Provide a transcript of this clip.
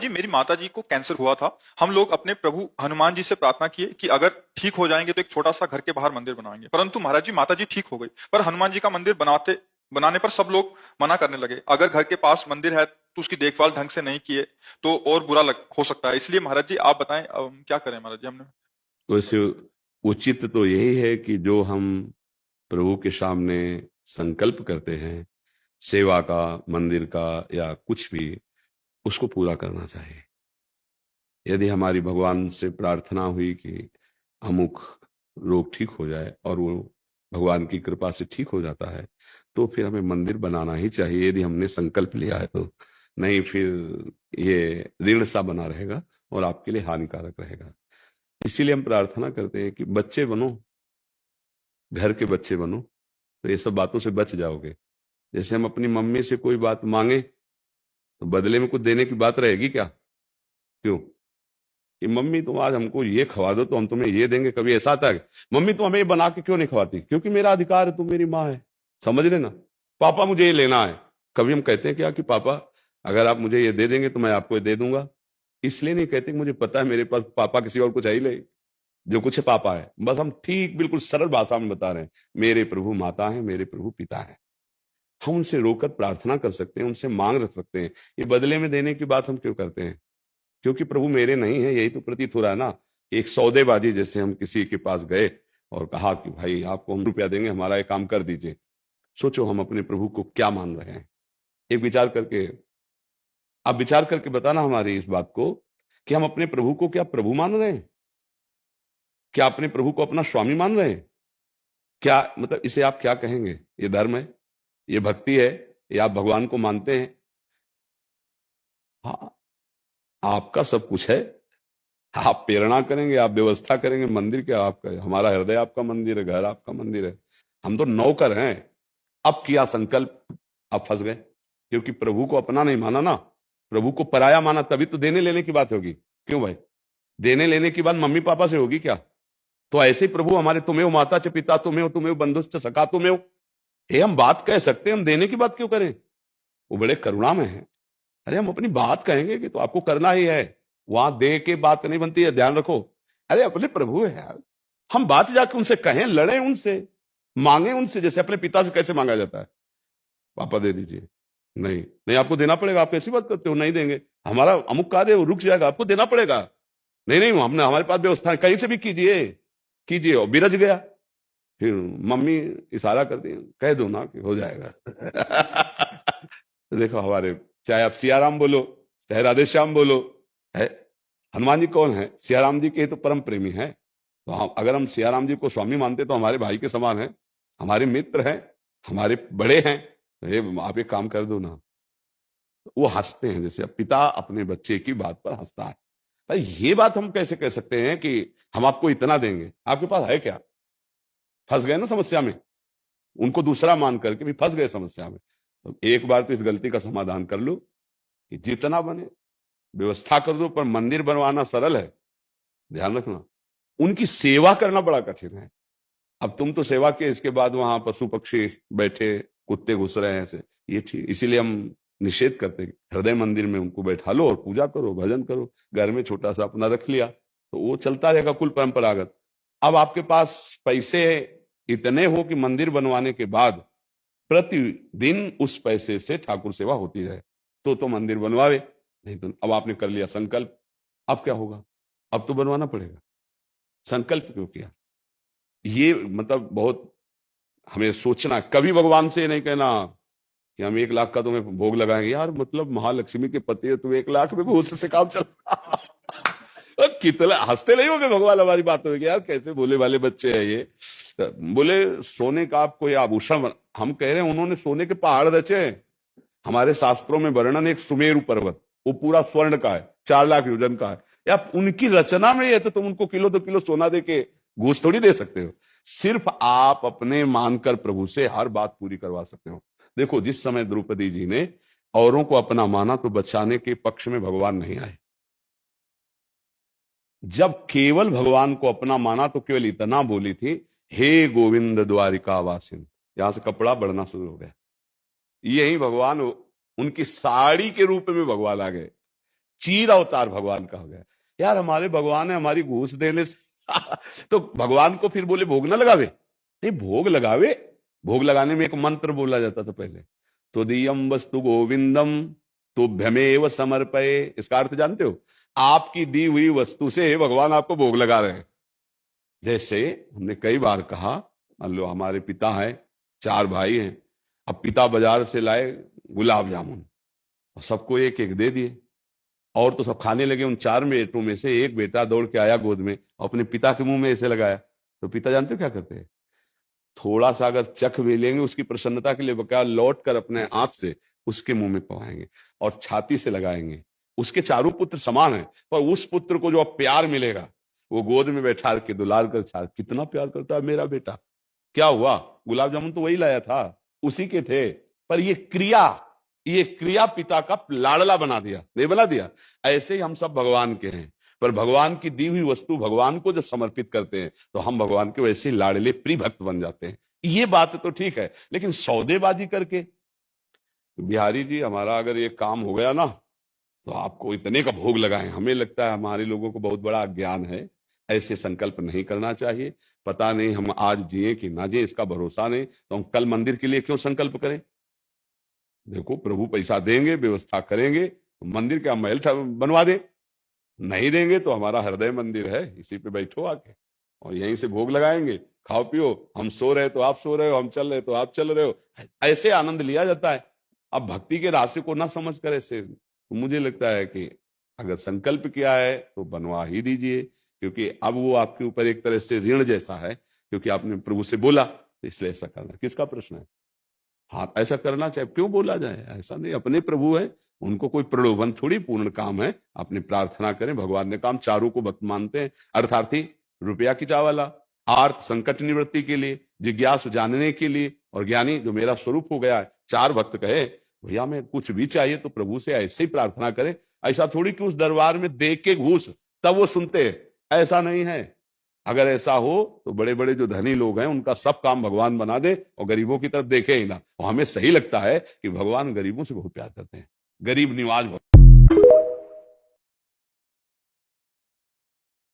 महाराज जी, मेरी माता जी को कैंसर हुआ था। हम लोग अपने प्रभु हनुमान जी से प्रार्थना किए कि अगर ठीक हो जाएंगे तो एक छोटा सा घर के बाहर मंदिर बनाएंगे। परंतु महाराज जी, माता जी ठीक हो गई, पर हनुमान जी का मंदिर बनाने पर सब लोग मना करने लगे। अगर घर के पास मंदिर है तो उसकी देखभाल ढंग से नहीं किए तो और हो सकता है। इसलिए महाराज जी आप बताएं, क्या करें महाराज जी हमने। वैसे उचित तो यही है कि जो हम प्रभु के सामने संकल्प करते हैं, सेवा का, मंदिर का या कुछ भी, उसको पूरा करना चाहिए। यदि हमारी भगवान से प्रार्थना हुई कि अमुक रोग ठीक हो जाए और वो भगवान की कृपा से ठीक हो जाता है, तो फिर हमें मंदिर बनाना ही चाहिए, यदि हमने संकल्प लिया है तो। नहीं फिर ये ऋण सा बना रहेगा और आपके लिए हानिकारक रहेगा। इसीलिए हम प्रार्थना करते हैं कि बच्चे बनो, घर के बच्चे बनो, तो ये सब बातों से बच जाओगे। जैसे हम अपनी मम्मी से कोई बात मांगे तो बदले में कुछ देने की बात रहेगी क्या? क्यों? कि मम्मी तुम आज हमको ये खवा दो तो हम तुम्हें ये देंगे। कभी ऐसा आता है मम्मी तुम हमें ये बना के क्यों नहीं खवाती? क्योंकि मेरा अधिकार है, तुम मेरी माँ है। समझ लेना। पापा मुझे ये लेना है। कभी हम कहते हैं क्या कि पापा अगर आप मुझे ये दे देंगे तो मैं आपको ये दे दूंगा? इसलिए नहीं कहते कि मुझे पता है मेरे पास पापा किसी और को चाहिए नहीं, जो कुछ है पापा है। बस हम ठीक बिल्कुल सरल भाषा में बता रहे हैं, मेरे प्रभु माता है, मेरे प्रभु पिता है। हम उनसे रोकर प्रार्थना कर सकते हैं, उनसे मांग रख सकते हैं। ये बदले में देने की बात हम क्यों करते हैं? क्योंकि प्रभु मेरे नहीं है, यही तो प्रतीत हो रहा है ना। एक सौदेबाजी जैसे हम किसी के पास गए और कहा कि भाई आपको हम रुपया देंगे, हमारा ये काम कर दीजिए। सोचो हम अपने प्रभु को क्या मान रहे हैं। एक विचार करके, आप विचार करके बताना हमारी इस बात को कि हम अपने प्रभु को क्या प्रभु मान रहे हैं? क्या अपने प्रभु को अपना स्वामी मान रहे हैं? क्या मतलब इसे आप क्या कहेंगे? ये धर्म है? ये भक्ति है? या आप भगवान को मानते हैं? हाँ, आपका सब कुछ है। आप प्रेरणा करेंगे, आप व्यवस्था करेंगे मंदिर के, आपका हमारा हृदय आपका मंदिर है, घर आपका मंदिर है। हम तो नौकर हैं। अब किया संकल्प, अब फंस गए, क्योंकि प्रभु को अपना नहीं माना ना, प्रभु को पराया माना, तभी तो देने लेने की बात होगी। क्यों भाई? देने लेने की बात मम्मी पापा से होगी क्या? तो ऐसे ही प्रभु हमारे तुम्हें माता च पिता तुम्हें बंधु च सखा तुम्हें, ये हम बात कह सकते हैं, हम देने की बात क्यों करें? वो बड़े करुणा में है। अरे हम अपनी बात कहेंगे कि तो आपको करना ही है, वहां दे के बात नहीं बनती है, ध्यान रखो। अरे अपने प्रभु है यार, हम बात जाके उनसे कहें, लड़े उनसे, मांगे उनसे, जैसे अपने पिता से कैसे मांगा जाता है। पापा दे दीजिए। नहीं नहीं, आपको देना पड़ेगा। आप कैसी बात करते हो? नहीं देंगे, हमारा अमुक कार्य रुक जाएगा, आपको देना पड़ेगा। नहीं नहीं, हमने हमारे पास व्यवस्था है, कहीं से भी कीजिए कीजिए। और बिरज गया। फिर मम्मी इशारा करती है, कह दो ना कि हो जाएगा। देखो हमारे, चाहे आप सियाराम बोलो, चाहे राधे श्याम बोलो, है हनुमान जी कौन है? सियाराम जी के तो परम प्रेमी है। तो हम अगर हम सियाराम जी को स्वामी मानते तो हमारे भाई के समान है, हमारे मित्र हैं, हमारे बड़े हैं। तो ये आप एक काम कर दो ना। तो वो हंसते हैं, जैसे पिता अपने बच्चे की बात पर हंसता है। भाई ये बात हम कैसे कह सकते हैं कि हम आपको इतना देंगे? आपके पास है क्या? फंस गए ना समस्या में। उनको दूसरा मान करके भी फंस गए समस्या में। तो एक बार तो इस गलती का समाधान कर लो कि जितना बने व्यवस्था कर दो, पर मंदिर बनवाना सरल है, ध्यान रखना। उनकी सेवा करना बड़ा कठिन है। अब तुम तो सेवा के, इसके बाद वहां पशु पक्षी बैठे, कुत्ते घुस रहे हैं ऐसे, ये ठीक। इसीलिए हम निषेध करते हैं, हृदय मंदिर में उनको बैठा लो और पूजा करो, भजन करो। घर में छोटा सा अपना रख लिया तो वो चलता रहेगा कुल परंपरागत। अब आपके पास पैसे इतने हो कि मंदिर बनवाने के बाद प्रतिदिन उस पैसे से ठाकुर सेवा होती रहे, तो मंदिर बनवावे। नहीं तो अब आपने कर लिया संकल्प, अब क्या होगा? अब तो बनवाना पड़ेगा। संकल्प क्यों किया? ये मतलब बहुत हमें सोचना। कभी भगवान से नहीं कहना कि हम 1 लाख का तुम्हें भोग लगाएंगे। यार मतलब महालक्ष्मी के पति है, तुम 1 लाख में घूस से काम चल। कितना हंसते नहीं होगे भगवान हमारी बातों में कि यार कैसे भोले वाले बच्चे हैं ये। बोले सोने का आपको ये आभूषण हम कह रहे हैं, उन्होंने सोने के पहाड़ रचे हैं। हमारे शास्त्रों में वर्णन, एक सुमेरु पर्वत, वो पूरा स्वर्ण का है, 4 लाख योजन का है। या उनकी रचना में ये तो तुम उनको किलो 2 किलो सोना दे के घूस थोड़ी दे सकते हो। सिर्फ आप अपने मानकर प्रभु से हर बात पूरी करवा सकते हो। देखो जिस समय द्रौपदी जी ने औरों को अपना माना तो बचाने के पक्ष में भगवान नहीं आए। जब केवल भगवान को अपना माना तो केवल इतना बोली थी, हे गोविंद द्वारिका वासिन। यहां से कपड़ा बढ़ना शुरू हो गया। यही भगवान उनकी साड़ी के रूप में भगवान आ गए। चीर अवतार भगवान का हो गया। यार हमारे भगवान है, हमारी घूस देने से तो भगवान को फिर बोले भोग ना लगावे? नहीं, भोग लगावे। भोग लगाने में एक मंत्र बोला जाता था पहले, तो दियम वस्तु गोविंदम तुभ्यमेव समर्पये। इसका अर्थ जानते हो? आपकी दी हुई वस्तु से भगवान आपको भोग लगा रहे हैं। जैसे हमने कई बार कहा, मान लो हमारे पिता हैं, 4 भाई हैं, अब पिता बाजार से लाए गुलाब जामुन और सबको एक एक दे दिए, और तो सब खाने लगे। उन 4 बेटों में से एक बेटा दौड़ के आया गोद में और अपने पिता के मुंह में ऐसे लगाया, तो पिता जानते हो क्या करते हैं? थोड़ा सा अगर चख भी लेंगे, उसकी प्रसन्नता के लिए बकाया लौट कर अपने हाथ से उसके मुंह में पवाएंगे और छाती से लगाएंगे। उसके चारों पुत्र समान हैं, पर उस पुत्र को जो अब प्यार मिलेगा, वो गोद में बैठा के दुलार कर, कितना प्यार करता है मेरा बेटा। क्या हुआ? गुलाब जामुन तो वही लाया था, उसी के थे, पर ये क्रिया पिता का लाडला बना दिया, नहीं बना दिया? ऐसे ही हम सब भगवान के हैं, पर भगवान की दी हुई वस्तु भगवान को जब समर्पित करते हैं तो हम भगवान के वैसे लाडले प्रिय भक्त बन जाते हैं। ये बात तो ठीक है, लेकिन सौदेबाजी करके, बिहारी जी हमारा अगर ये काम हो गया ना तो आपको इतने का भोग लगाएं, हमें लगता है हमारे लोगों को बहुत बड़ा ज्ञान है। ऐसे संकल्प नहीं करना चाहिए। पता नहीं हम आज जिए कि ना जिए, इसका भरोसा नहीं, तो हम कल मंदिर के लिए क्यों संकल्प करें? देखो, प्रभु पैसा देंगे, व्यवस्था करेंगे, तो मंदिर का महल बनवा दे, नहीं देंगे तो हमारा हृदय मंदिर है, इसी पे बैठो आके और यहीं से भोग लगाएंगे, खाओ पियो। हम सो रहे तो आप सो रहे हो, हम चल रहे तो आप चल रहे हो, ऐसे आनंद लिया जाता है। अब भक्ति के रास्ते को ना समझ कर ऐसे, तो मुझे लगता है कि अगर संकल्प किया है तो बनवा ही दीजिए, क्योंकि अब वो आपके ऊपर एक तरह से ऋण जैसा है, क्योंकि आपने प्रभु से बोला, तो इसलिए ऐसा करना। किसका प्रश्न है? हाँ, ऐसा करना चाहिए, क्यों बोला जाए? ऐसा नहीं, अपने प्रभु है, उनको कोई प्रलोभन थोड़ी, पूर्ण काम है। अपनी प्रार्थना करें, भगवान ने काम, चारों को भक्त मानते हैं। अर्थार्थी रुपया की चावला, आर्थ संकट निवृत्ति के लिए, जिज्ञासु जानने के लिए, और ज्ञानी जो मेरा स्वरूप हो गया है। 4 भक्त कहे भैया मैं कुछ भी चाहिए तो प्रभु से ऐसे ही प्रार्थना करें। ऐसा थोड़ी कि उस दरबार में दे के घूस तब वो सुनते हैं, ऐसा नहीं है। अगर ऐसा हो तो बड़े बड़े जो धनी लोग हैं उनका सब काम भगवान बना दे और गरीबों की तरफ देखे ही ना। और हमें सही लगता है कि भगवान गरीबों से बहुत प्यार करते हैं, गरीब निवाज